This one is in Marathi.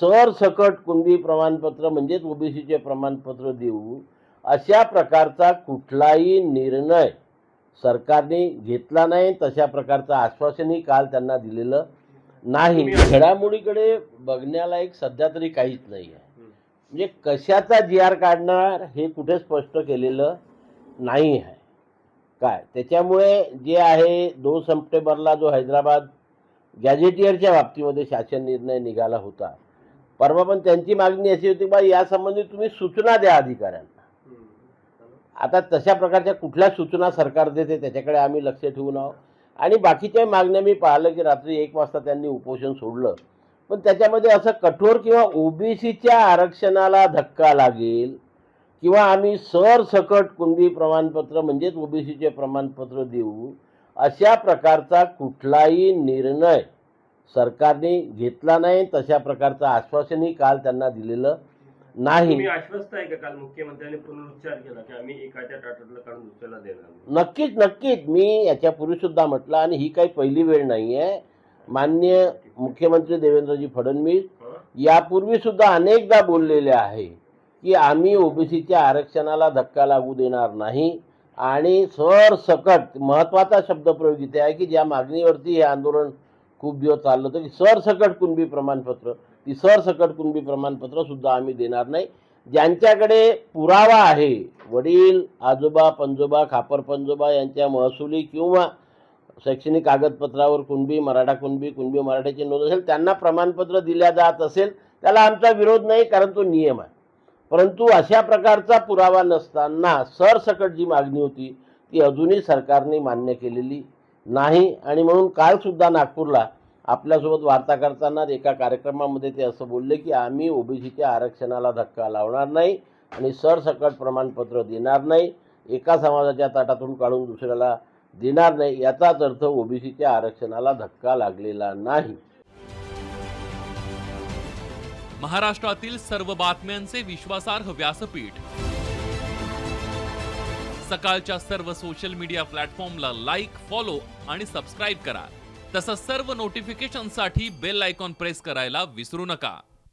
सरसकट कुणबी प्रमाणपत्र म्हणजेच ओबीसीचे प्रमाणपत्र देऊ अशा प्रकारचा कुठलाही निर्णय सरकारने घेतला नाही. तशा प्रकारचं आश्वासनही काल त्यांना दिलेलं नाही. घडामोडीकडे बघण्यालायक सध्या तरी काहीच नाही आहे. म्हणजे कशाचा जी.आर. काढणार हे कुठे स्पष्ट केलेलं नाही आहे. काय त्याच्यामुळे जे आहे 2 सप्टेंबरला जो हैदराबाद गॅझेटियरच्या बाबतीमध्ये शासन निर्णय निघाला होता, परवा पण त्यांची मागणी अशी होती बा यासंबंधी तुम्ही सूचना द्या अधिकाऱ्यांना. आता तशा प्रकारच्या कुठल्या सूचना सरकार देते त्याच्याकडे आम्ही लक्ष ठेवून आहोत. आणि बाकीच्या मागण्या मी पाहिलं की रात्री 1 वाजता त्यांनी उपोषण सोडलं, पण त्याच्यामध्ये असं कठोर किंवा ओबीसीच्या आरक्षणाला धक्का लागेल किंवा आम्ही सरसकट कुणबी प्रमाणपत्र म्हणजेच ओबीसीचे प्रमाणपत्र देऊ अशा प्रकारचा कुठलाही निर्णय सरकारने घेतला नाही. तशा प्रकारचं आश्वासनही काल त्यांना दिलेलं नाही. तुम्ही आश्वस्त आहे का? काल मुख्यमंत्र्यांनी पुनरुच्चार केला की आम्ही एकाच्या टाटातलं काढून दुसऱ्याला देणार. नक्कीच मी याच्यापूर्वी सुद्धा म्हटलं आणि ही काही पहिली वेळ नाही आहे. माननीय मुख्यमंत्री देवेंद्रजी फडणवीस यापूर्वी सुद्धा अनेकदा बोललेले आहे की आम्ही ओबीसीच्या आरक्षणाला धक्का लागू देणार नाही. आणि सरसकट महत्त्वाचा शब्दप्रयोग इथे आहे की ज्या मागणीवरती हे आंदोलन खूप दिवस चाललं होतं की सरसकट कुणबी प्रमाणपत्र, ती सरसकट कुणबी प्रमाणपत्र सुद्धा आम्ही देणार नाही. ज्यांच्याकडे पुरावा आहे, वडील, आजोबा, पंजोबा, खापर पंजोबा यांच्या महसुली किंवा शैक्षणिक कागदपत्रावर कुणबी, मराठा कुणबी, कुणबी मराठ्याची नोंद असेल, त्यांना प्रमाणपत्र दिल्या जात असेल त्याला आमचा विरोध नाही, कारण तो नियम आहे. परंतु अशा प्रकारचा पुरावा नसताना सरसकट जी मागणी होती ती अजूनही सरकारने मान्य केलेली नाही. आणि म्हणून काल सुद्धा नागपूरला आपल्यासोबत वार्ता करताना एका कार्यक्रमामध्ये ते असं बोलले की आम्ही ओबीसीच्या आरक्षणाला धक्का लावणार नाही आणि सरसकट प्रमाणपत्र देणार नाही, एका समाजाच्या ताटातून काढून दुसऱ्याला देणार नाही. याचाच अर्थ ओबीसीच्या आरक्षणाला धक्का लागलेला नाही. महाराष्ट्रातील सर्व बातम्यांचे विश्वासार्ह व्यासपीठ, सकाळच्या सर्व सोशल मीडिया प्लॅटफॉर्मला लाईक, फॉलो आणि सबस्क्राईब करा. तसंच सर्व नोटिफिकेशनसाठी बेल आयकॉन प्रेस करायला विसरू नका.